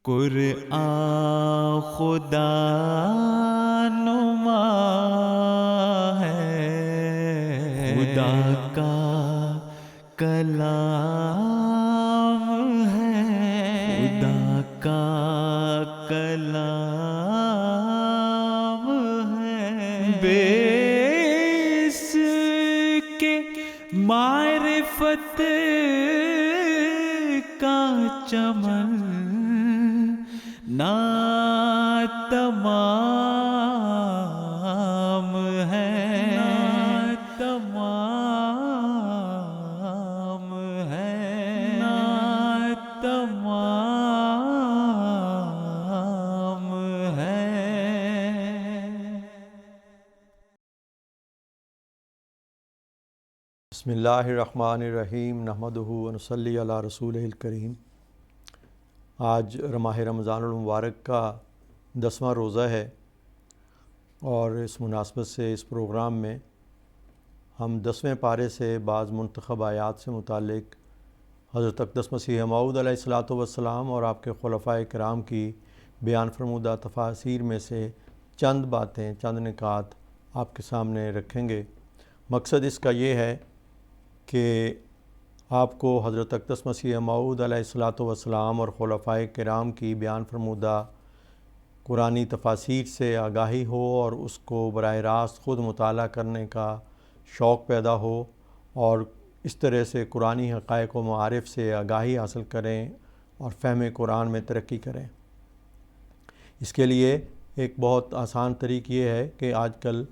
قرآن خدا نما ہے، خدا کا کلام ہے، خدا کا کلام ہے، بے اس کے معرفت کا چمن نا تمام ہے، نا تمام ہے، نا تمام ہے۔ بسم اللہ الرحمن الرحیم، نحمدہ ونصلی علی رسولہ الکریم۔ آج ماہ رمضان المبارک کا 10واں روزہ ہے، اور اس مناسبت سے اس پروگرام میں ہم 10ویں پارے سے بعض منتخب آیات سے متعلق حضرت اقدس مسیح موعود علیہ الصلاۃ والسلام اور آپ کے خلفائے کرام کی بیان فرمودہ تفاسیر میں سے چند باتیں، چند نکات آپ کے سامنے رکھیں گے۔ مقصد اس کا یہ ہے کہ آپ کو حضرت اقدس مسیح موعود علیہ الصلاۃ والسلام اور خلفائے کرام کی بیان فرمودہ قرآنی تفاسیر سے آگاہی ہو، اور اس کو براہ راست خود مطالعہ کرنے کا شوق پیدا ہو، اور اس طرح سے قرآنی حقائق و معارف سے آگاہی حاصل کریں اور فہم قرآن میں ترقی کریں۔ اس کے لیے ایک بہت آسان طریق یہ ہے کہ آج کل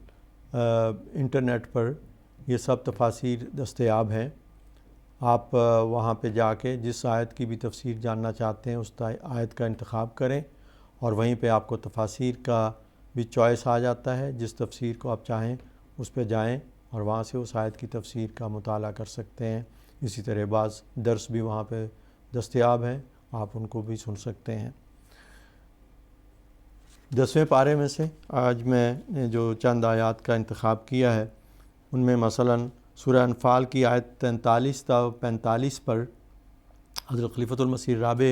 انٹرنیٹ پر یہ سب تفاسیر دستیاب ہیں۔ آپ وہاں پہ جا کے جس آیت کی بھی تفسیر جاننا چاہتے ہیں اس آیت کا انتخاب کریں، اور وہیں پہ آپ کو تفاسیر کا بھی چوائس آ جاتا ہے۔ جس تفسیر کو آپ چاہیں اس پہ جائیں اور وہاں سے اس آیت کی تفسیر کا مطالعہ کر سکتے ہیں۔ اسی طرح بعض درس بھی وہاں پہ دستیاب ہیں، آپ ان کو بھی سن سکتے ہیں۔ 10ویں پارے میں سے آج میں نے جو چند آیات کا انتخاب کیا ہے، ان میں مثلاً سورہ انفال کی آیت 43 تا 45 پر حضرت خلیفۃ المسیح رابع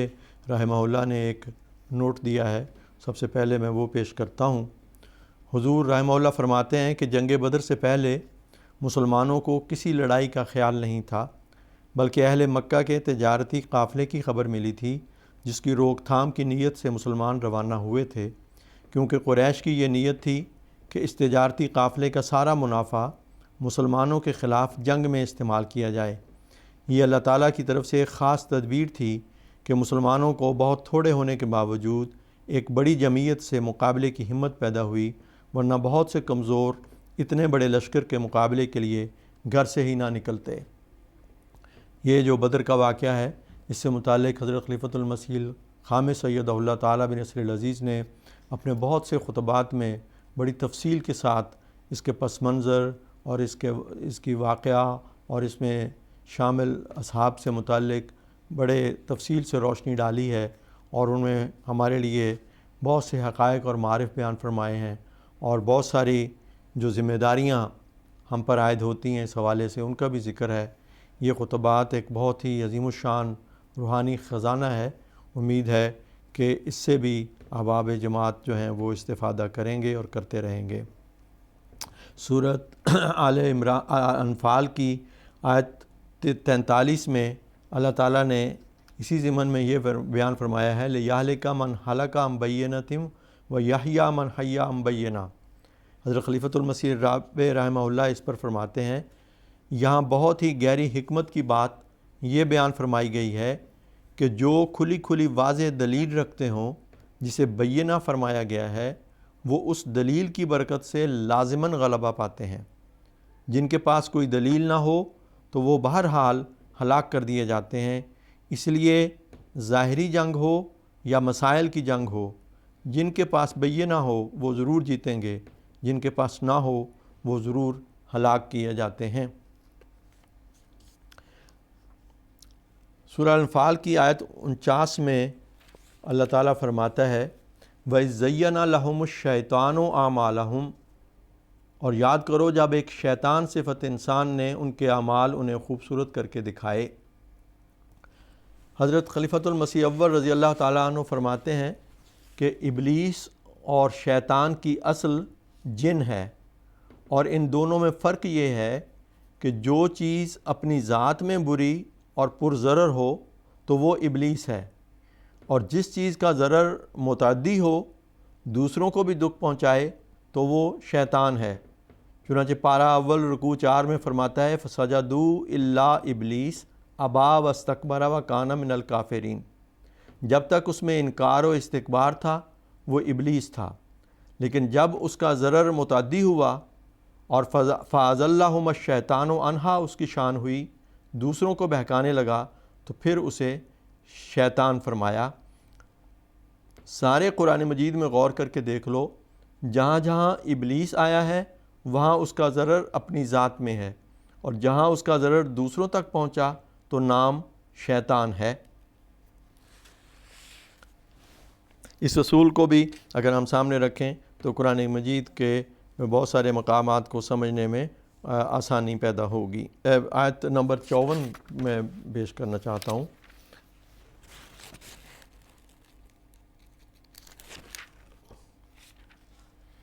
رحمہ اللہ نے ایک نوٹ دیا ہے۔ سب سے پہلے میں وہ پیش کرتا ہوں۔ حضور رحمہ اللہ فرماتے ہیں کہ جنگ بدر سے پہلے مسلمانوں کو کسی لڑائی کا خیال نہیں تھا، بلکہ اہل مکہ کے تجارتی قافلے کی خبر ملی تھی، جس کی روک تھام کی نیت سے مسلمان روانہ ہوئے تھے، کیونکہ قریش کی یہ نیت تھی کہ اس تجارتی قافلے کا سارا منافع مسلمانوں کے خلاف جنگ میں استعمال کیا جائے۔ یہ اللہ تعالیٰ کی طرف سے ایک خاص تدبیر تھی کہ مسلمانوں کو بہت تھوڑے ہونے کے باوجود ایک بڑی جمعیت سے مقابلے کی ہمت پیدا ہوئی، ورنہ بہت سے کمزور اتنے بڑے لشکر کے مقابلے کے لیے گھر سے ہی نہ نکلتے۔ یہ جو بدر کا واقعہ ہے، اس سے متعلق حضرت خلیفۃ المسیح خامس سیدہ اللہ تعالیٰ بن نصر العزیز نے اپنے بہت سے خطبات میں بڑی تفصیل کے ساتھ اس کے پس منظر اور اس کی واقعہ اور اس میں شامل اصحاب سے متعلق بڑے تفصیل سے روشنی ڈالی ہے، اور ان میں ہمارے لیے بہت سے حقائق اور معارف بیان فرمائے ہیں، اور بہت ساری جو ذمہ داریاں ہم پر عائد ہوتی ہیں اس حوالے سے ان کا بھی ذکر ہے۔ یہ خطبات ایک بہت ہی عظیم الشان روحانی خزانہ ہے۔ امید ہے کہ اس سے بھی احباب جماعت جو ہیں وہ استفادہ کریں گے اور کرتے رہیں گے۔ سورۃ آل انفال کی آیت 43 میں اللہ تعالیٰ نے اسی ضمن میں یہ بیان فرمایا ہے، لِیَہْلِکَ مَنْ ہَلَکَ عَن بَیِّنَۃٍ وَیَحْیَیٰ مَنْ حَیَّ عَن بَیِّنَۃٍ۔ حضرت خلیفۃ المسیح رابع رحمہ اللہ اس پر فرماتے ہیں، یہاں بہت ہی گہری حکمت کی بات یہ بیان فرمائی گئی ہے کہ جو کھلی کھلی واضح دلیل رکھتے ہوں، جسے بینہ فرمایا گیا ہے، وہ اس دلیل کی برکت سے لازماً غلبہ پاتے ہیں۔ جن کے پاس کوئی دلیل نہ ہو تو وہ بہرحال ہلاک کر دیے جاتے ہیں۔ اس لیے ظاہری جنگ ہو یا مسائل کی جنگ ہو، جن کے پاس بینہ ہو وہ ضرور جیتیں گے، جن کے پاس نہ ہو وہ ضرور ہلاک کیے جاتے ہیں۔ سورہ انفال کی آیت 49 میں اللہ تعالیٰ فرماتا ہے، وَإِذْ زَيَّنَ لَهُمُ الشَّيْطَانُ أَعْمَالَهُمْ، اور یاد کرو جب ایک شیطان صفت انسان نے ان کے اعمال انہیں خوبصورت کر کے دکھائے۔ حضرت خلیفۃ المسیح اول رضی اللہ تعالیٰ عنہ فرماتے ہیں کہ ابلیس اور شیطان کی اصل جن ہے، اور ان دونوں میں فرق یہ ہے کہ جو چیز اپنی ذات میں بری اور پرضرر ہو تو وہ ابلیس ہے، اور جس چیز کا ضرر متعدی ہو، دوسروں کو بھی دکھ پہنچائے، تو وہ شیطان ہے۔ چنانچہ پارہ اول رکوع 4 میں فرماتا ہے فَسَجَدُوا إِلَّا إِبْلِيسَ أَبَىٰ وَاسْتَكْبَرَ وَكَانَ مِنَ الْكَافِرِينَ۔ جب تک اس میں انکار و استکبار تھا وہ ابلیس تھا، لیکن جب اس کا ضرر متعدی ہوا اور فَأَزَلَّهُمَ الشَّيْطَانُ عَنْهَا اس کی شان ہوئی، دوسروں کو بہکانے لگا، تو پھر اسے شیطان فرمایا۔ سارے قرآن مجید میں غور کر کے دیکھ لو، جہاں جہاں ابلیس آیا ہے وہاں اس کا ضرر اپنی ذات میں ہے، اور جہاں اس کا ضرر دوسروں تک پہنچا تو نام شیطان ہے۔ اس اصول کو بھی اگر ہم سامنے رکھیں تو قرآن مجید کے بہت سارے مقامات کو سمجھنے میں آسانی پیدا ہوگی۔ آیت نمبر 54 میں پیش کرنا چاہتا ہوں۔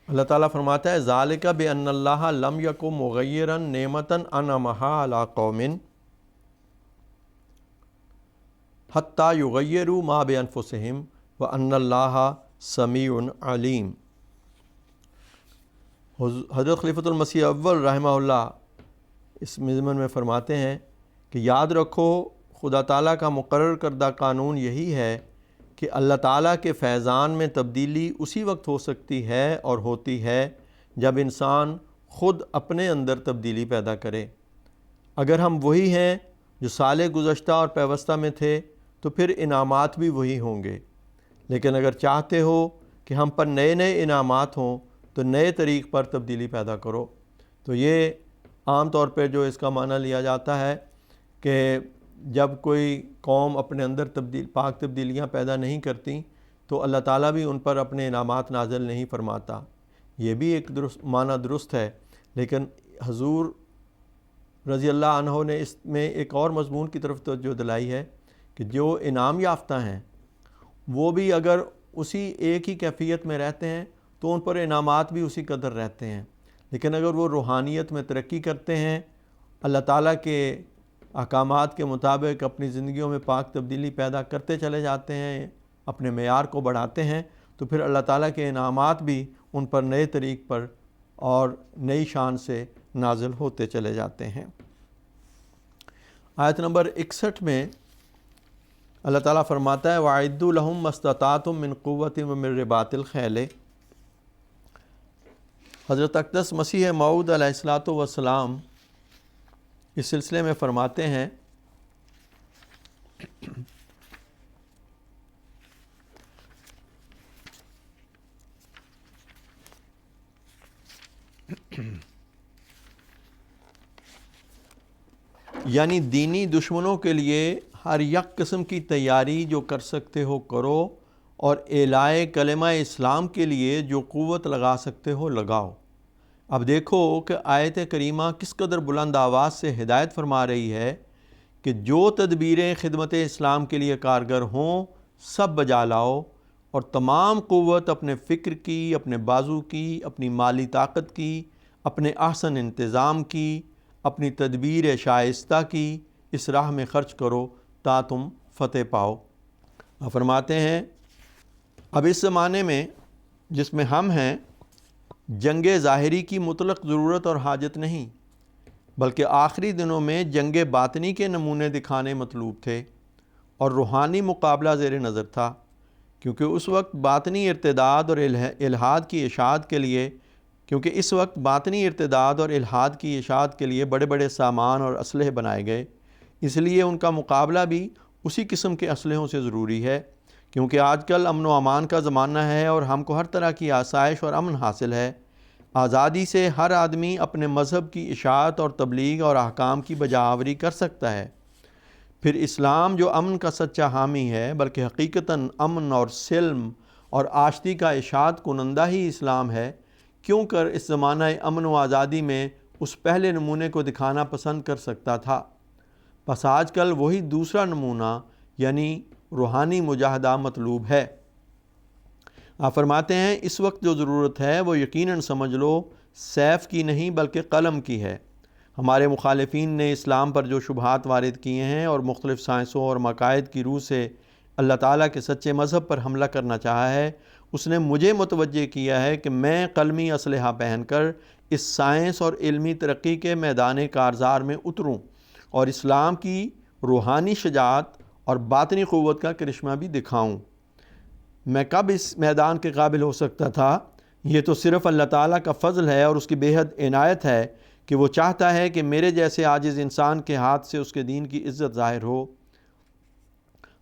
اللہ تعالیٰ فرماتا ہے ذالک بأن اللہ لم یک مغیرا نعمتا انعمہا علی قوم حتی یغیروا ما بانفسہم وان اللہ سمیع علیم۔ حضرت خلیفۃ المسیح اول رحمہ اللہ اس مضمن میں فرماتے ہیں کہ یاد رکھو خدا تعالیٰ کا مقرر کردہ قانون یہی ہے کہ اللہ تعالیٰ کے فیضان میں تبدیلی اسی وقت ہو سکتی ہے اور ہوتی ہے جب انسان خود اپنے اندر تبدیلی پیدا کرے۔ اگر ہم وہی ہیں جو سال گزشتہ اور پیوستہ میں تھے تو پھر انعامات بھی وہی ہوں گے، لیکن اگر چاہتے ہو کہ ہم پر نئے نئے انعامات ہوں تو نئے طریق پر تبدیلی پیدا کرو۔ تو یہ عام طور پہ جو اس کا معنی لیا جاتا ہے کہ جب کوئی قوم اپنے اندر پاک تبدیلیاں پیدا نہیں کرتی تو اللہ تعالیٰ بھی ان پر اپنے انعامات نازل نہیں فرماتا۔ یہ بھی ایک معنی درست ہے، لیکن حضور رضی اللہ عنہ نے اس میں ایک اور مضمون کی طرف توجہ دلائی ہے کہ جو انعام یافتہ ہیں وہ بھی اگر اسی ایک ہی کیفیت میں رہتے ہیں تو ان پر انعامات بھی اسی قدر رہتے ہیں، لیکن اگر وہ روحانیت میں ترقی کرتے ہیں، اللہ تعالیٰ کے احکامات کے مطابق اپنی زندگیوں میں پاک تبدیلی پیدا کرتے چلے جاتے ہیں، اپنے معیار کو بڑھاتے ہیں، تو پھر اللہ تعالیٰ کے انعامات بھی ان پر نئے طریق پر اور نئی شان سے نازل ہوتے چلے جاتے ہیں۔ آیت نمبر 61 میں اللہ تعالیٰ فرماتا ہے وَأَعِدُّوا لَهُم مَّا اسْتَطَعْتُم مِّن قُوَّةٍ وَمِن رِّبَاطِ الْخَيْلِ۔ حضرت اقدس مسیح موعود علیہ السلام اس سلسلے میں فرماتے ہیں یعنی دینی دشمنوں کے لیے ہر یک قسم کی تیاری جو کر سکتے ہو کرو، اور اعلائے کلمہ اسلام کے لیے جو قوت لگا سکتے ہو لگاؤ۔ اب دیکھو کہ آیت کریمہ کس قدر بلند آواز سے ہدایت فرما رہی ہے کہ جو تدبیریں خدمت اسلام کے لیے کارگر ہوں سب بجا لاؤ، اور تمام قوت اپنے فکر کی، اپنے بازو کی، اپنی مالی طاقت کی، اپنے احسن انتظام کی، اپنی تدبیر شائستہ کی اس راہ میں خرچ کرو تا تم فتح پاؤ۔ فرماتے ہیں اب اس زمانے میں جس میں ہم ہیں جنگ ظاہری کی مطلق ضرورت اور حاجت نہیں، بلکہ آخری دنوں میں جنگ باطنی کے نمونے دکھانے مطلوب تھے، اور روحانی مقابلہ زیر نظر تھا، کیونکہ اس وقت باطنی ارتداد اور الحاد کی اشاعت کی اشاعت کے لیے بڑے بڑے سامان اور اسلحے بنائے گئے، اس لیے ان کا مقابلہ بھی اسی قسم کے اسلحوں سے ضروری ہے، کیونکہ آج کل امن و امان کا زمانہ ہے اور ہم کو ہر طرح کی آسائش اور امن حاصل ہے۔ آزادی سے ہر آدمی اپنے مذہب کی اشاعت اور تبلیغ اور احکام کی بجاوری کر سکتا ہے۔ پھر اسلام جو امن کا سچا حامی ہے، بلکہ حقیقتاً امن اور سلم اور آشتی کا اشاعت کنندہ ہی اسلام ہے، کیوں کر اس زمانہ امن و آزادی میں اس پہلے نمونے کو دکھانا پسند کر سکتا تھا۔ بس آج کل وہی دوسرا نمونہ یعنی روحانی مجاہدہ مطلوب ہے۔ آپ فرماتے ہیں اس وقت جو ضرورت ہے وہ یقیناً سمجھ لو سیف کی نہیں بلکہ قلم کی ہے۔ ہمارے مخالفین نے اسلام پر جو شبہات وارد کیے ہیں اور مختلف سائنسوں اور مقاصد کی روح سے اللہ تعالیٰ کے سچے مذہب پر حملہ کرنا چاہا ہے، اس نے مجھے متوجہ کیا ہے کہ میں قلمی اسلحہ پہن کر اس سائنس اور علمی ترقی کے میدان کارزار میں اتروں اور اسلام کی روحانی شجاعت اور باطنی قوت کا کرشمہ بھی دکھاؤں۔ میں کب اس میدان کے قابل ہو سکتا تھا؟ یہ تو صرف اللہ تعالیٰ کا فضل ہے اور اس کی بے حد عنایت ہے کہ وہ چاہتا ہے کہ میرے جیسے عاجز انسان کے ہاتھ سے اس کے دین کی عزت ظاہر ہو۔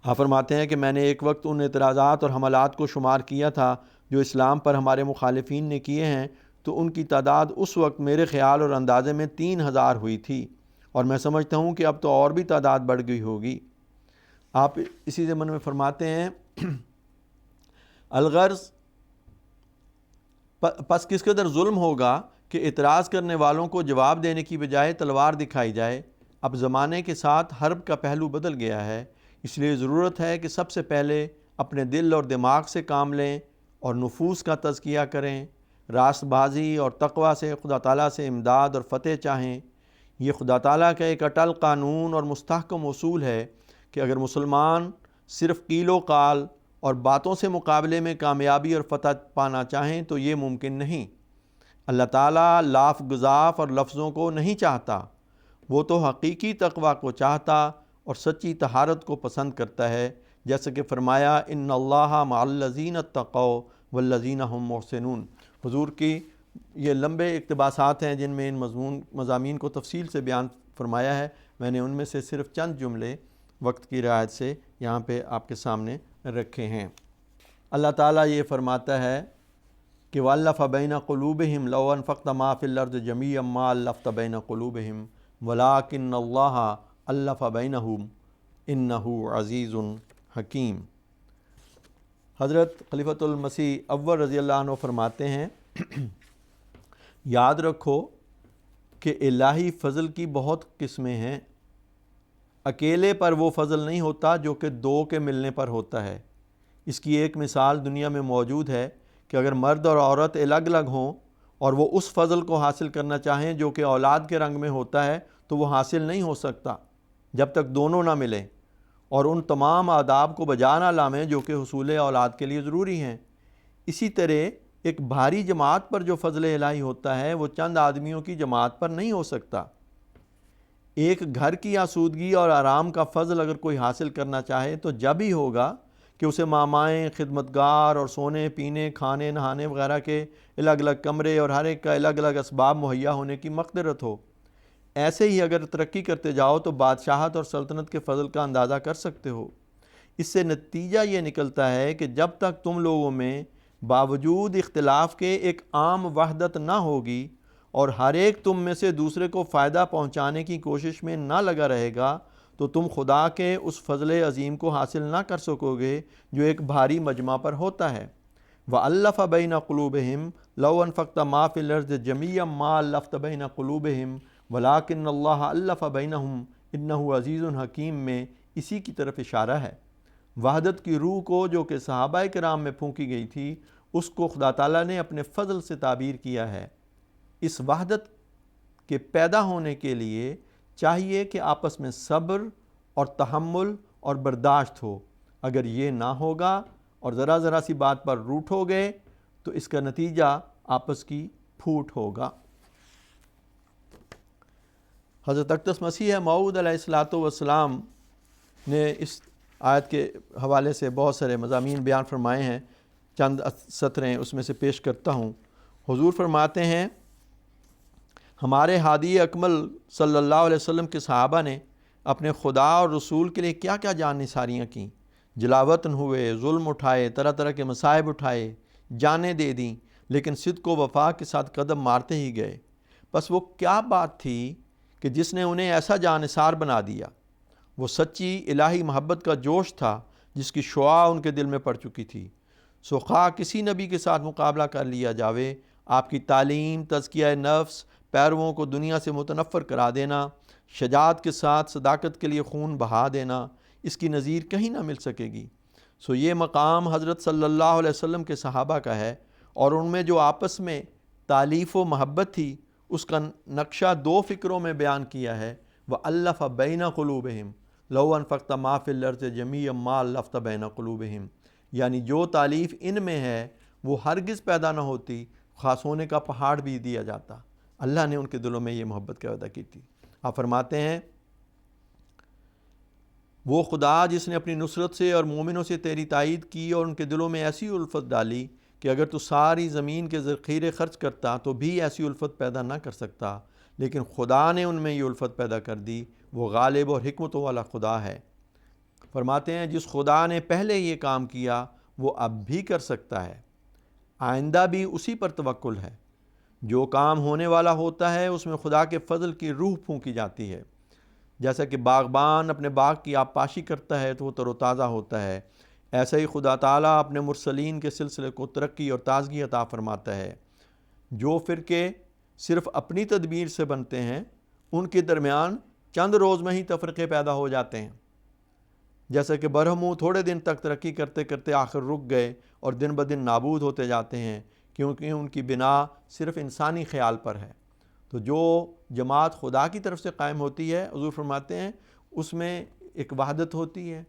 آپ فرماتے ہیں کہ میں نے ایک وقت ان اعتراضات اور حملات کو شمار کیا تھا جو اسلام پر ہمارے مخالفین نے کیے ہیں، تو ان کی تعداد اس وقت میرے خیال اور اندازے میں 3000 ہوئی تھی، اور میں سمجھتا ہوں کہ اب تو اور بھی تعداد بڑھ گئی ہوگی۔ آپ اسی ضمن میں فرماتے ہیں الغرض پس کس قدر ظلم ہوگا کہ اعتراض کرنے والوں کو جواب دینے کی بجائے تلوار دکھائی جائے۔ اب زمانے کے ساتھ حرب کا پہلو بدل گیا ہے، اس لیے ضرورت ہے کہ سب سے پہلے اپنے دل اور دماغ سے کام لیں اور نفوس کا تزکیہ کریں، راست بازی اور تقوی سے خدا تعالیٰ سے امداد اور فتح چاہیں۔ یہ خدا تعالیٰ کا ایک اٹل قانون اور مستحکم اصول ہے کہ اگر مسلمان صرف قیل و قال اور باتوں سے مقابلے میں کامیابی اور فتح پانا چاہیں تو یہ ممکن نہیں۔ اللہ تعالیٰ لاف گزاف اور لفظوں کو نہیں چاہتا، وہ تو حقیقی تقوی کو چاہتا اور سچی طہارت کو پسند کرتا ہے، جیسا کہ فرمایا ان اللہ مع الذین اتقوا والذین هم محسنون۔ حضور کی یہ لمبے اقتباسات ہیں جن میں ان مضامین کو تفصیل سے بیان فرمایا ہے۔ میں نے ان میں سے صرف چند جملے وقت کی رعایت سے یہاں پہ آپ کے سامنے رکھے ہیں۔ اللہ تعالیٰ یہ فرماتا ہے کہ وَأَلَّفَ بَيْنَ قُلُوبِهِمْ لَوْ أَنفَقْتَ مَا فِي الْأَرْضِ جَمِيعًا مَا أَلَّفْتَ بَيْنَ قُلُوبِهِمْ وَلَٰكِنَّ اللَّهَ أَلَّفَ بَيْنَهُمْ إِنَّهُ عَزِيزٌ حکیم۔ حضرت خلیفۃ المسیح اول رضی اللہ عنہ فرماتے ہیں یاد رکھو کہ الہی فضل کی بہت قسمیں ہیں، اکیلے پر وہ فضل نہیں ہوتا جو کہ دو کے ملنے پر ہوتا ہے۔ اس کی ایک مثال دنیا میں موجود ہے کہ اگر مرد اور عورت الگ الگ ہوں اور وہ اس فضل کو حاصل کرنا چاہیں جو کہ اولاد کے رنگ میں ہوتا ہے تو وہ حاصل نہیں ہو سکتا جب تک دونوں نہ ملیں اور ان تمام آداب کو بجا نہ لائیں جو کہ حصول اولاد کے لیے ضروری ہیں۔ اسی طرح ایک بھاری جماعت پر جو فضل الہی ہوتا ہے وہ چند آدمیوں کی جماعت پر نہیں ہو سکتا۔ ایک گھر کی آسودگی اور آرام کا فضل اگر کوئی حاصل کرنا چاہے تو جب ہی ہوگا کہ اسے مامائیں، خدمتگار اور سونے پینے کھانے نہانے وغیرہ کے الگ الگ کمرے اور ہر ایک کا الگ الگ اسباب مہیا ہونے کی مقدرت ہو۔ ایسے ہی اگر ترقی کرتے جاؤ تو بادشاہت اور سلطنت کے فضل کا اندازہ کر سکتے ہو۔ اس سے نتیجہ یہ نکلتا ہے کہ جب تک تم لوگوں میں باوجود اختلاف کے ایک عام وحدت نہ ہوگی اور ہر ایک تم میں سے دوسرے کو فائدہ پہنچانے کی کوشش میں نہ لگا رہے گا تو تم خدا کے اس فضل عظیم کو حاصل نہ کر سکو گے جو ایک بھاری مجمع پر ہوتا ہے۔ وَأَلَّفَ بَيْنَ قُلُوبِهِمْ لَوْ أَنفَقْتَ مَا فِي الْأَرْضِ جَمِيعًا مَا أَلَّفْتَ بَيْنَ قُلُوبِهِمْ وَلَٰكِنَّ اللَّهَ أَلَّفَ بَيْنَهُمْ إِنَّهُ عَزِيزٌ حکیم میں اسی کی طرف اشارہ ہے۔ وحدت کی روح کو جو کہ صحابہ کرام میں پھونکی گئی تھی اس کو خدا تعالیٰ نے اپنے فضل سے تعبیر کیا ہے۔ اس وحدت کے پیدا ہونے کے لیے چاہیے کہ آپس میں صبر اور تحمل اور برداشت ہو۔ اگر یہ نہ ہوگا اور ذرا ذرا سی بات پر روٹھو گے تو اس کا نتیجہ آپس کی پھوٹ ہوگا۔ حضرت اقدس مسیح موعود علیہ السلام نے اس آیت کے حوالے سے بہت سارے مضامین بیان فرمائے ہیں، چند سطریں اس میں سے پیش کرتا ہوں۔ حضور فرماتے ہیں ہمارے ہادی اکمل صلی اللہ علیہ وسلم کے صحابہ نے اپنے خدا اور رسول کے لیے کیا کیا جان نثاریاں کیں، جلاوطن ہوئے، ظلم اٹھائے، طرح طرح کے مصائب اٹھائے، جانیں دے دیں، لیکن صدق و وفا کے ساتھ قدم مارتے ہی گئے۔ بس وہ کیا بات تھی کہ جس نے انہیں ایسا جان نثار بنا دیا؟ وہ سچی الہی محبت کا جوش تھا جس کی شعاع ان کے دل میں پڑ چکی تھی۔ سو خواہ کسی نبی کے ساتھ مقابلہ کر لیا جاوے، آپ کی تعلیم، تزکیہ نفس، پیرووں کو دنیا سے متنفر کرا دینا، شجاعت کے ساتھ صداقت کے لیے خون بہا دینا، اس کی نظیر کہیں نہ مل سکے گی۔ سو یہ مقام حضرت صلی اللہ علیہ وسلم کے صحابہ کا ہے، اور ان میں جو آپس میں تالیف و محبت تھی اس کا نقشہ دو فکروں میں بیان کیا ہے۔ وَأَلَّفَ بَيْنَ قُلُوبِهِمْ لَوْ أَنفَقْتَ مَا فِي الْأَرْضِ جَمِيعًا مَا أَلَّفْتَ بَيْنَ قُلُوبِهِمْ، یعنی جو تالیف ان میں ہے وہ ہرگز پیدا نہ ہوتی، خاص ہونے کا پہاڑ بھی دیا جاتا۔ اللہ نے ان کے دلوں میں یہ محبت پیدا کی تھی۔ آپ فرماتے ہیں وہ خدا جس نے اپنی نصرت سے اور مومنوں سے تیری تائید کی اور ان کے دلوں میں ایسی الفت ڈالی کہ اگر تو ساری زمین کے ذخیرے خرچ کرتا تو بھی ایسی الفت پیدا نہ کر سکتا، لیکن خدا نے ان میں یہ الفت پیدا کر دی۔ وہ غالب اور حکمتوں والا خدا ہے۔ فرماتے ہیں جس خدا نے پہلے یہ کام کیا وہ اب بھی کر سکتا ہے، آئندہ بھی اسی پر توکل ہے۔ جو کام ہونے والا ہوتا ہے اس میں خدا کے فضل کی روح پھونکی جاتی ہے۔ جیسا کہ باغبان اپنے باغ کی آبپاشی کرتا ہے تو وہ تر و تازہ ہوتا ہے، ایسا ہی خدا تعالیٰ اپنے مرسلین کے سلسلے کو ترقی اور تازگی عطا فرماتا ہے۔ جو فرقے صرف اپنی تدبیر سے بنتے ہیں ان کے درمیان چند روز میں ہی تفرقے پیدا ہو جاتے ہیں، جیسا کہ برہمو تھوڑے دن تک ترقی کرتے کرتے آخر رک گئے اور دن بدن نابود ہوتے جاتے ہیں، کیونکہ ان کی بنا صرف انسانی خیال پر ہے۔ تو جو جماعت خدا کی طرف سے قائم ہوتی ہے، حضور فرماتے ہیں اس میں ایک وحدت ہوتی ہے،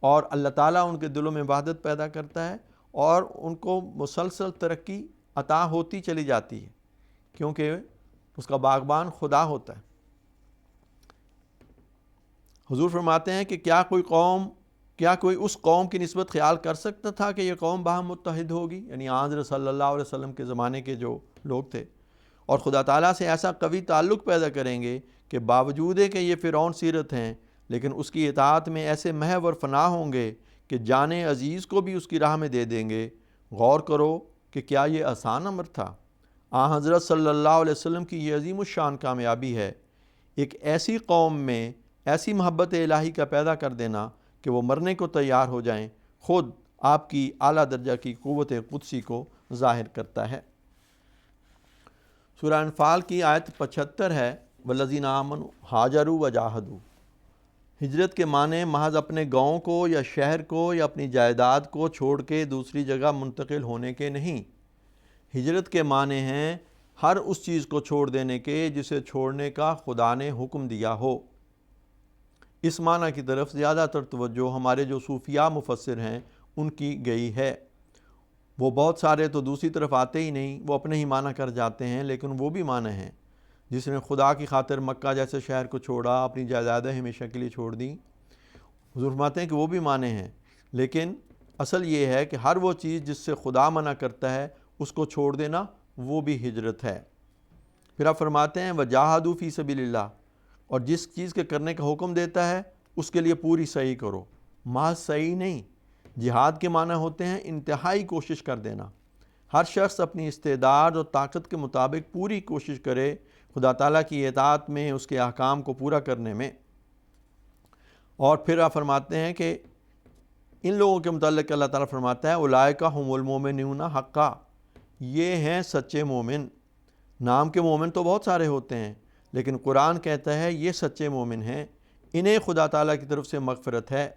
اور اللہ تعالیٰ ان کے دلوں میں وحدت پیدا کرتا ہے اور ان کو مسلسل ترقی عطا ہوتی چلی جاتی ہے، کیونکہ اس کا باغبان خدا ہوتا ہے۔ حضور فرماتے ہیں کہ کیا کوئی اس قوم کی نسبت خیال کر سکتا تھا کہ یہ قوم باہم متحد ہوگی، یعنی حضرت صلی اللہ علیہ وسلم کے زمانے کے جو لوگ تھے، اور خدا تعالیٰ سے ایسا قوی تعلق پیدا کریں گے کہ باوجود کہ یہ فرعون سیرت ہیں لیکن اس کی اطاعت میں ایسے محو اور فنا ہوں گے کہ جان عزیز کو بھی اس کی راہ میں دے دیں گے۔ غور کرو کہ کیا یہ آسان امر تھا؟ حضرت صلی اللہ علیہ وسلم کی یہ عظیم الشان کامیابی ہے، ایک ایسی قوم میں ایسی محبت الہی کا پیدا کر دینا کہ وہ مرنے کو تیار ہو جائیں، خود آپ کی اعلیٰ درجہ کی قوت قدسی کو ظاہر کرتا ہے۔ سورہ انفال کی آیت 75 ہے، والذین آمنوا ہاجروا وجاہدوا۔ ہجرت کے معنی محض اپنے گاؤں کو یا شہر کو یا اپنی جائیداد کو چھوڑ کے دوسری جگہ منتقل ہونے کے نہیں۔ ہجرت کے معنی ہیں ہر اس چیز کو چھوڑ دینے کے جسے چھوڑنے کا خدا نے حکم دیا ہو۔ اس معنی کی طرف زیادہ تر توجہ ہمارے جو صوفیاء مفسر ہیں ان کی گئی ہے۔ وہ بہت سارے تو دوسری طرف آتے ہی نہیں، وہ اپنے ہی معنی کر جاتے ہیں، لیکن وہ بھی معنی ہیں جس نے خدا کی خاطر مکہ جیسے شہر کو چھوڑا، اپنی جائیدادیں ہمیشہ کے لیے چھوڑ دیں۔ حضور فرماتے ہیں کہ وہ بھی معنی ہیں، لیکن اصل یہ ہے کہ ہر وہ چیز جس سے خدا منع کرتا ہے اس کو چھوڑ دینا وہ بھی ہجرت ہے۔ پھر آپ فرماتے ہیں وجاہدوا فی سبیل اللہ، اور جس چیز کے کرنے کا حکم دیتا ہے اس کے لیے پوری سعی کرو، محض سعی نہیں۔ جہاد کے معنی ہوتے ہیں انتہائی کوشش کر دینا۔ ہر شخص اپنی استعداد اور طاقت کے مطابق پوری کوشش کرے خدا تعالیٰ کی اطاعت میں، اس کے احکام کو پورا کرنے میں۔ اور پھر آپ فرماتے ہیں کہ ان لوگوں کے متعلق اللہ تعالیٰ فرماتا ہے اولئک ھم المؤمنون حقا، یہ ہیں سچے مومن۔ نام کے مومن تو بہت سارے ہوتے ہیں، لیکن قرآن کہتا ہے یہ سچے مومن ہیں، انہیں خدا تعالیٰ کی طرف سے مغفرت ہے۔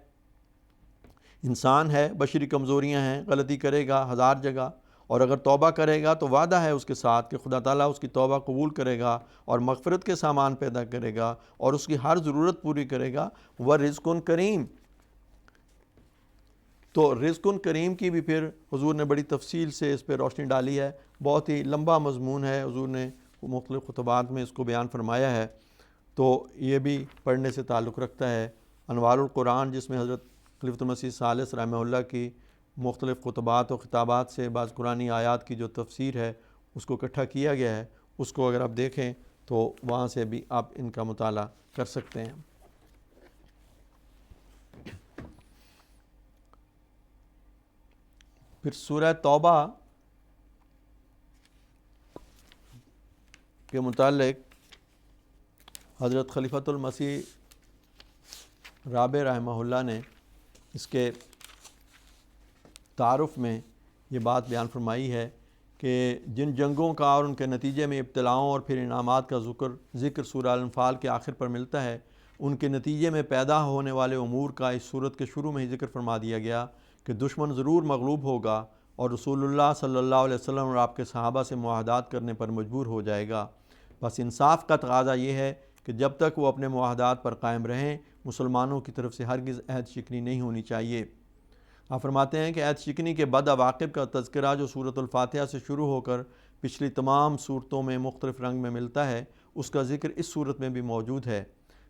انسان ہے، بشری کمزوریاں ہیں، غلطی کرے گا ہزار جگہ، اور اگر توبہ کرے گا تو وعدہ ہے اس کے ساتھ کہ خدا تعالیٰ اس کی توبہ قبول کرے گا اور مغفرت کے سامان پیدا کرے گا اور اس کی ہر ضرورت پوری کرے گا۔ ورزق کریم، تو رزق کریم کی بھی پھر حضور نے بڑی تفصیل سے اس پہ روشنی ڈالی ہے، بہت ہی لمبا مضمون ہے، حضور نے مختلف خطبات میں اس کو بیان فرمایا ہے، تو یہ بھی پڑھنے سے تعلق رکھتا ہے۔ انوار القرآن جس میں حضرت خلیفۃ المسیح ثالث رحمہ اللہ کی مختلف خطبات و خطابات سے بعض قرآنی آیات کی جو تفسیر ہے اس کو اکٹھا کیا گیا ہے، اس کو اگر آپ دیکھیں تو وہاں سے بھی آپ ان کا مطالعہ کر سکتے ہیں۔ پھر سورہ توبہ کے متعلق حضرت خلیفۃ المسیح رابع رحمہ اللہ نے اس کے تعارف میں یہ بات بیان فرمائی ہے کہ جن جنگوں کا اور ان کے نتیجے میں ابتلاؤں اور پھر انعامات کا ذکر سورہ الانفال کے آخر پر ملتا ہے، ان کے نتیجے میں پیدا ہونے والے امور کا اس صورت کے شروع میں ہی ذکر فرما دیا گیا کہ دشمن ضرور مغلوب ہوگا اور رسول اللہ صلی اللہ علیہ وسلم اور آپ کے صحابہ سے معاہدات کرنے پر مجبور ہو جائے گا۔ بس انصاف کا تقاضا یہ ہے کہ جب تک وہ اپنے معاہدات پر قائم رہیں مسلمانوں کی طرف سے ہرگز عہد شکنی نہیں ہونی چاہیے۔ آپ فرماتے ہیں کہ عہد شکنی کے بد عواقب کا تذکرہ جو سورۃ الفاتحہ سے شروع ہو کر پچھلی تمام صورتوں میں مختلف رنگ میں ملتا ہے اس کا ذکر اس صورت میں بھی موجود ہے،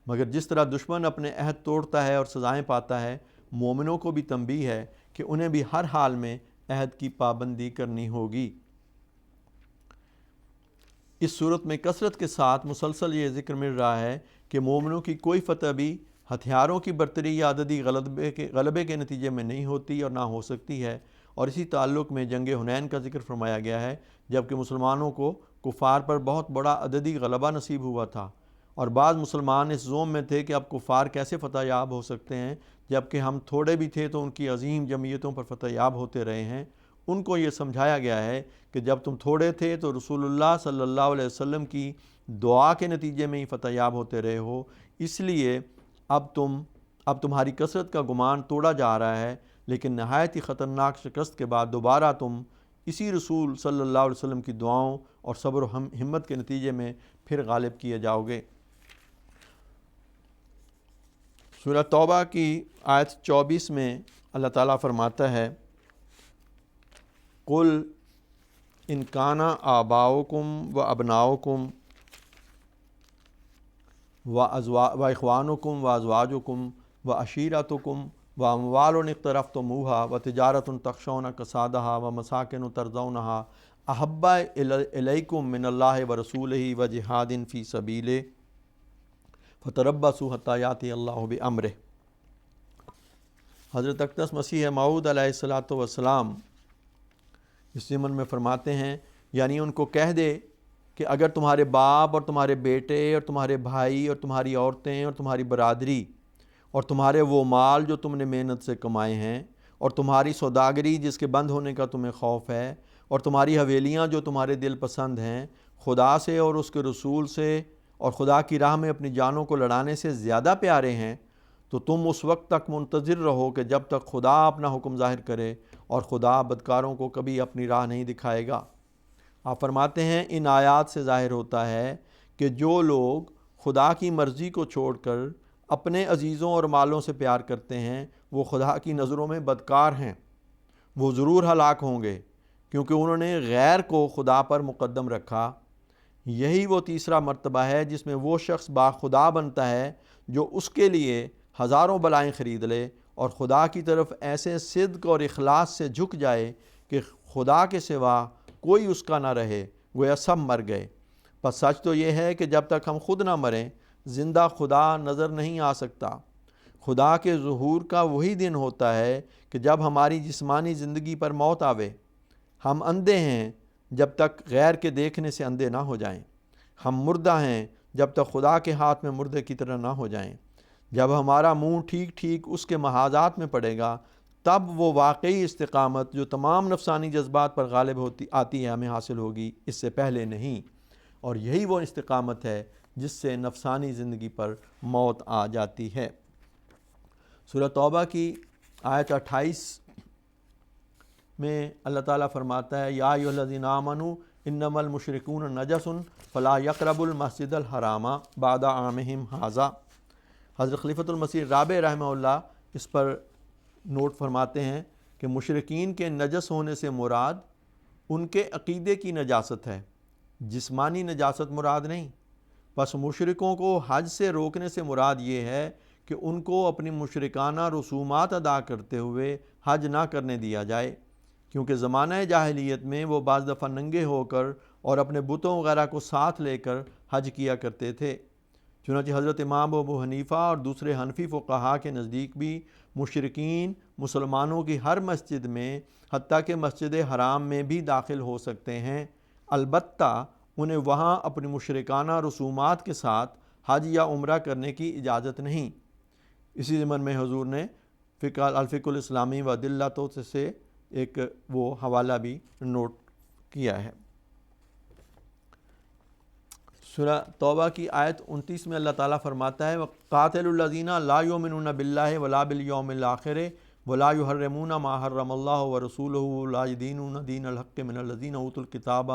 مگر جس طرح دشمن اپنے عہد توڑتا ہے اور سزائیں پاتا ہے، مومنوں کو بھی تنبیہ ہے کہ انہیں بھی ہر حال میں عہد کی پابندی کرنی ہوگی۔ اس صورت میں کثرت کے ساتھ مسلسل یہ ذکر مل رہا ہے کہ مومنوں کی کوئی فتح بھی ہتھیاروں کی برتری یا عددی غلبے کے نتیجے میں نہیں ہوتی اور نہ ہو سکتی ہے، اور اسی تعلق میں جنگ حنین کا ذکر فرمایا گیا ہے جبکہ مسلمانوں کو کفار پر بہت بڑا عددی غلبہ نصیب ہوا تھا، اور بعض مسلمان اس زوم میں تھے کہ اب کفار کیسے فتح یاب ہو سکتے ہیں جبکہ ہم تھوڑے بھی تھے تو ان کی عظیم جمعیتوں پر فتح یاب ہوتے رہے ہیں۔ ان کو یہ سمجھایا گیا ہے کہ جب تم تھوڑے تھے تو رسول اللہ صلی اللہ علیہ وسلم کی دعا کے نتیجے میں ہی فتح یاب ہوتے رہے ہو، اس لیے اب تمہاری کثرت کا گمان توڑا جا رہا ہے، لیکن نہایت ہی خطرناک شکست کے بعد دوبارہ تم اسی رسول صلی اللہ علیہ وسلم کی دعاؤں اور صبر و ہمت کے نتیجے میں پھر غالب کیے جاؤ گے۔ سورہ توبہ کی آیت 24 میں اللہ تعالیٰ فرماتا ہے قُلْ إِنْ كَانَ آبَاؤُكُمْ وَأَبْنَاؤُكُمْ وَإِخْوَانُكُمْ وَأَزْوَاجُكُمْ وَعَشِيرَتُكُمْ وَأَمْوَالٌ اقْتَرَفْتُمُوهَا وَتِجَارَةٌ تَخْشَوْنَ كَسَادَهَا وَمَسَاكِنُ تَرْضَوْنَهَا أَحَبَّ إِلَيْكُمْ مِنَ اللَّهِ وَرَسُولِهِ وَجِهَادٍ فِي سَبِيلِهِ فَتَرَبَّصُوا حَتَّى يَأْتِيَ اللَّهُ بِأَمْرِهِ۔ حضرت اقدس مسیح موعود علیہ السلام اس ضمن میں فرماتے ہیں، یعنی ان کو کہہ دے کہ اگر تمہارے باپ اور تمہارے بیٹے اور تمہارے بھائی اور تمہاری عورتیں اور تمہاری برادری اور تمہارے وہ مال جو تم نے محنت سے کمائے ہیں اور تمہاری سوداگری جس کے بند ہونے کا تمہیں خوف ہے اور تمہاری حویلیاں جو تمہارے دل پسند ہیں خدا سے اور اس کے رسول سے اور خدا کی راہ میں اپنی جانوں کو لڑانے سے زیادہ پیارے ہیں، تو تم اس وقت تک منتظر رہو کہ جب تک خدا اپنا حکم ظاہر کرے، اور خدا بدکاروں کو کبھی اپنی راہ نہیں دکھائے گا۔ آپ فرماتے ہیں ان آیات سے ظاہر ہوتا ہے کہ جو لوگ خدا کی مرضی کو چھوڑ کر اپنے عزیزوں اور مالوں سے پیار کرتے ہیں وہ خدا کی نظروں میں بدکار ہیں، وہ ضرور ہلاک ہوں گے کیونکہ انہوں نے غیر کو خدا پر مقدم رکھا۔ یہی وہ تیسرا مرتبہ ہے جس میں وہ شخص باخدا بنتا ہے جو اس کے لیے ہزاروں بلائیں خرید لے اور خدا کی طرف ایسے صدق اور اخلاص سے جھک جائے کہ خدا کے سوا کوئی اس کا نہ رہے، گویا سب مر گئے۔ پس سچ تو یہ ہے کہ جب تک ہم خود نہ مریں زندہ خدا نظر نہیں آ سکتا۔ خدا کے ظہور کا وہی دن ہوتا ہے کہ جب ہماری جسمانی زندگی پر موت آوے۔ ہم اندھے ہیں جب تک غیر کے دیکھنے سے اندھے نہ ہو جائیں، ہم مردہ ہیں جب تک خدا کے ہاتھ میں مردے کی طرح نہ ہو جائیں۔ جب ہمارا منہ ٹھیک ٹھیک اس کے محاذات میں پڑے گا تب وہ واقعی استقامت جو تمام نفسانی جذبات پر غالب آتی ہے ہمیں حاصل ہوگی، اس سے پہلے نہیں، اور یہی وہ استقامت ہے جس سے نفسانی زندگی پر موت آ جاتی ہے۔ سورہ توبہ کی آیت 28 میں اللہ تعالیٰ فرماتا ہے یا ایھا الذین آمنوا انما المشرکون نجس فلا یقربوا المسجد الحرام بعد عامہم ھذا۔ حضرت خلیفۃ المسیح رابع رحمہ اللہ اس پر نوٹ فرماتے ہیں کہ مشرکین کے نجس ہونے سے مراد ان کے عقیدے کی نجاست ہے، جسمانی نجاست مراد نہیں۔ پس مشرکوں کو حج سے روکنے سے مراد یہ ہے کہ ان کو اپنی مشرکانہ رسومات ادا کرتے ہوئے حج نہ کرنے دیا جائے، کیونکہ زمانہ جاہلیت میں وہ بعض دفعہ ننگے ہو کر اور اپنے بتوں وغیرہ کو ساتھ لے کر حج کیا کرتے تھے۔ چنانچہ حضرت امام ابو حنیفہ اور دوسرے حنفی فقہاء کے نزدیک بھی مشرکین مسلمانوں کی ہر مسجد میں حتیٰ کہ مسجد حرام میں بھی داخل ہو سکتے ہیں، البتہ انہیں وہاں اپنی مشرکانہ رسومات کے ساتھ حج یا عمرہ کرنے کی اجازت نہیں۔ اسی ضمن میں حضور نے الفقہ الاسلامی و ادلتہ سے ایک وہ حوالہ بھی نوٹ کیا ہے۔ سورہ توبہ کی آیت 29 میں اللہ تعالیٰ فرماتا ہے وَقَاتِلُوا الَّذِينَ لَا يُؤْمِنُونَ بِاللَّهِ وَلَا بِالْيَوْمِ الْآخِرِ وَلَا يُحَرِّمُونَ مَا حَرَّمَ اللَّهُ وَرَسُولُهُ وَلَا يَدِينُونَ دِينَ الْحَقِّ مِنَ الَّذِينَ أُوتُوا الْكِتَابَ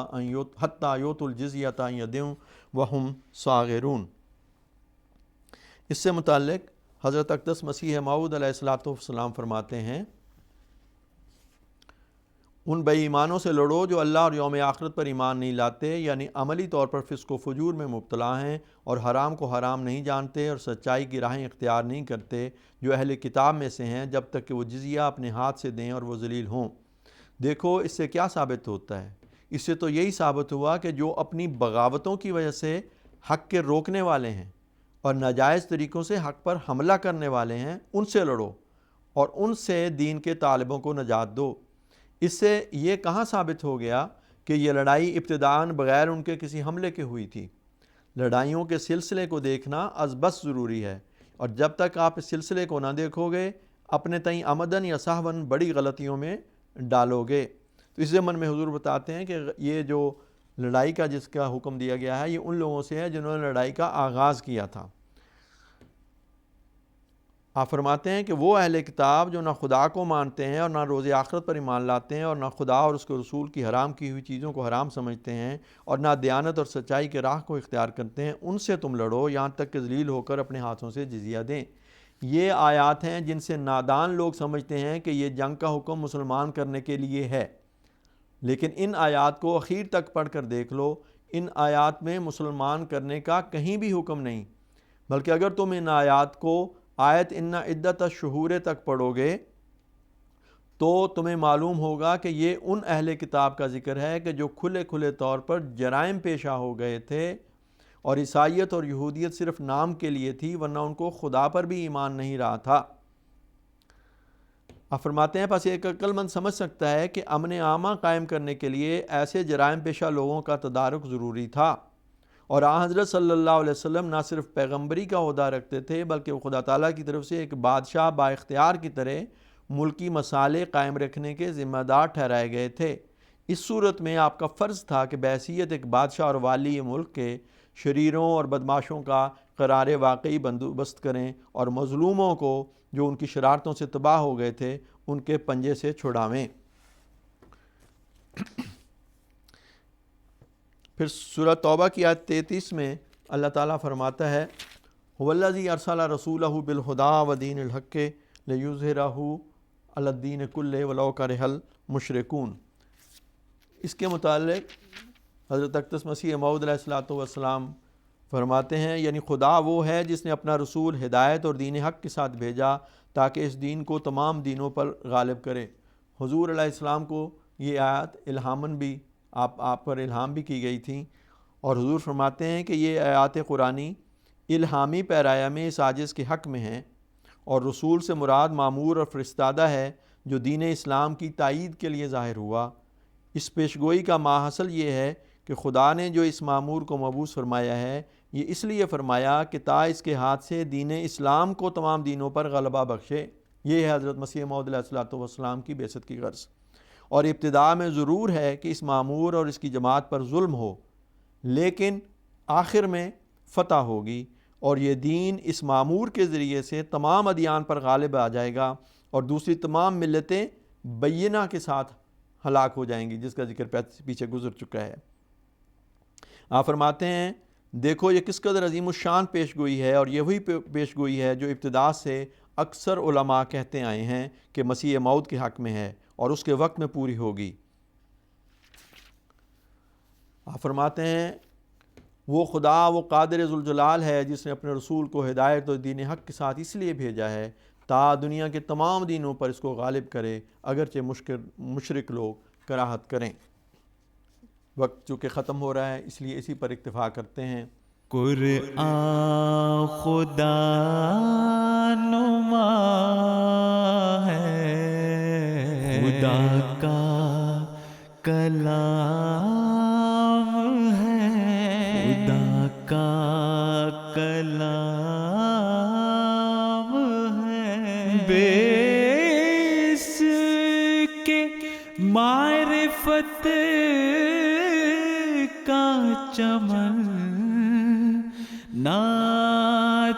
حَتَّى يُؤْتُوا الْجِزْيَةَ عَنْ يَدٍ وَهُمْ صَاغِرُونَ۔ اس سے متعلق حضرت اقدس مسیح موعود علیہ السلام فرماتے ہیں ان بے ایمانوں سے لڑو جو اللہ اور یوم آخرت پر ایمان نہیں لاتے، یعنی عملی طور پر فسق و فجور میں مبتلا ہیں اور حرام کو حرام نہیں جانتے اور سچائی کی راہیں اختیار نہیں کرتے، جو اہل کتاب میں سے ہیں، جب تک کہ وہ جزیہ اپنے ہاتھ سے دیں اور وہ ذلیل ہوں۔ دیکھو اس سے کیا ثابت ہوتا ہے؟ اس سے تو یہی ثابت ہوا کہ جو اپنی بغاوتوں کی وجہ سے حق کے روکنے والے ہیں اور ناجائز طریقوں سے حق پر حملہ کرنے والے ہیں، ان سے لڑو اور ان سے دین کے طالبوں کو نجات دو۔ اس سے یہ کہاں ثابت ہو گیا کہ یہ لڑائی ابتداءً بغیر ان کے کسی حملے کے ہوئی تھی؟ لڑائیوں کے سلسلے کو دیکھنا از بس ضروری ہے، اور جب تک آپ اس سلسلے کو نہ دیکھو گے اپنے تئیں عمدن یا سہون بڑی غلطیوں میں ڈالو گے۔ تو اس ضمن میں حضور بتاتے ہیں کہ یہ جو لڑائی کا جس کا حکم دیا گیا ہے یہ ان لوگوں سے ہے جنہوں نے لڑائی کا آغاز کیا تھا۔ آپ فرماتے ہیں کہ وہ اہل کتاب جو نہ خدا کو مانتے ہیں اور نہ روز آخرت پر ایمان لاتے ہیں اور نہ خدا اور اس کے رسول کی حرام کی ہوئی چیزوں کو حرام سمجھتے ہیں اور نہ دیانت اور سچائی کے راہ کو اختیار کرتے ہیں، ان سے تم لڑو یہاں تک کہ ذلیل ہو کر اپنے ہاتھوں سے جزیہ دیں۔ یہ آیات ہیں جن سے نادان لوگ سمجھتے ہیں کہ یہ جنگ کا حکم مسلمان کرنے کے لیے ہے، لیکن ان آیات کو اخیر تک پڑھ کر دیکھ لو، ان آیات میں مسلمان کرنے کا کہیں بھی حکم نہیں، بلکہ اگر تم ان آیات کو آیت ان عدت الشہور تک پڑھو گے تو تمہیں معلوم ہوگا کہ یہ ان اہل کتاب کا ذکر ہے کہ جو کھلے کھلے طور پر جرائم پیشہ ہو گئے تھے، اور عیسائیت اور یہودیت صرف نام کے لیے تھی، ورنہ ان کو خدا پر بھی ایمان نہیں رہا تھا۔ آپ فرماتے ہیں پس ایک عقل مند سمجھ سکتا ہے کہ امن عامہ قائم کرنے کے لیے ایسے جرائم پیشہ لوگوں کا تدارک ضروری تھا، اور آن حضرت صلی اللہ علیہ وسلم نہ صرف پیغمبری کا عہدہ رکھتے تھے بلکہ وہ خدا تعالیٰ کی طرف سے ایک بادشاہ با اختیار کی طرح ملکی مصالح قائم رکھنے کے ذمہ دار ٹھہرائے گئے تھے۔ اس صورت میں آپ کا فرض تھا کہ بحیثیت ایک بادشاہ اور والی ملک کے شریروں اور بدماشوں کا قرار واقعی بندوبست کریں اور مظلوموں کو جو ان کی شرارتوں سے تباہ ہو گئے تھے ان کے پنجے سے چھڑاویں۔ پھر سورہ توبہ کی آیت 33 میں اللہ تعالیٰ فرماتا ہے هُوَ الَّذِي أَرْسَلَ رَسُولَهُ بِالْهُدَىٰ وَدِينِ الْحَقِّ لِيُظْهِرَهُ عَلَى الدِّينِ كُلِّهِ وَلَوْ كَرِهَ الْمُشْرِكُونَ۔ اس کے متعلق حضرت اقدس مسیح موعود علیہ السلام فرماتے ہیں یعنی خدا وہ ہے جس نے اپنا رسول ہدایت اور دین حق کے ساتھ بھیجا تاکہ اس دین کو تمام دینوں پر غالب کرے۔ حضور علیہ السلام کو یہ آیات الہاماً بھی آپ پر الہام بھی کی گئی تھیں، اور حضور فرماتے ہیں کہ یہ آیات قرآنی الہامی پیرایہ میں اس عاجز کے حق میں ہیں، اور رسول سے مراد مامور اور فرستادہ ہے جو دین اسلام کی تائید کے لیے ظاہر ہوا۔ اس پیشگوئی کا ماحصل یہ ہے کہ خدا نے جو اس مامور کو مبعوث فرمایا ہے یہ اس لیے فرمایا کہ تا اس کے ہاتھ سے دین اسلام کو تمام دینوں پر غلبہ بخشے۔ یہ ہے حضرت مسیح موعود علیہ السلام کی بعثت کی غرض، اور ابتداء میں ضرور ہے کہ اس مامور اور اس کی جماعت پر ظلم ہو، لیکن آخر میں فتح ہوگی اور یہ دین اس مامور کے ذریعے سے تمام ادیان پر غالب آ جائے گا، اور دوسری تمام ملتیں بینہ کے ساتھ ہلاک ہو جائیں گی، جس کا ذکر پیچھے گزر چکا ہے۔ آپ فرماتے ہیں دیکھو یہ کس قدر عظیم الشان پیشگوئی ہے، اور یہ وہی پیشگوئی ہے جو ابتداء سے اکثر علماء کہتے آئے ہیں کہ مسیح موعود کے حق میں ہے اور اس کے وقت میں پوری ہوگی۔ آپ فرماتے ہیں وہ خدا وہ قادر ذوالجلال ہے جس نے اپنے رسول کو ہدایت اور دین حق کے ساتھ اس لیے بھیجا ہے تا دنیا کے تمام دینوں پر اس کو غالب کرے، اگرچہ مشرک لوگ کراہت کریں۔ وقت چونکہ ختم ہو رہا ہے اس لیے اسی پر اکتفا کرتے ہیں۔ قرآن خدا نما ہے، خدا کا کلام ہے، خدا کا کلام ہے، بے اس کے معرفت کا چمن ناتمام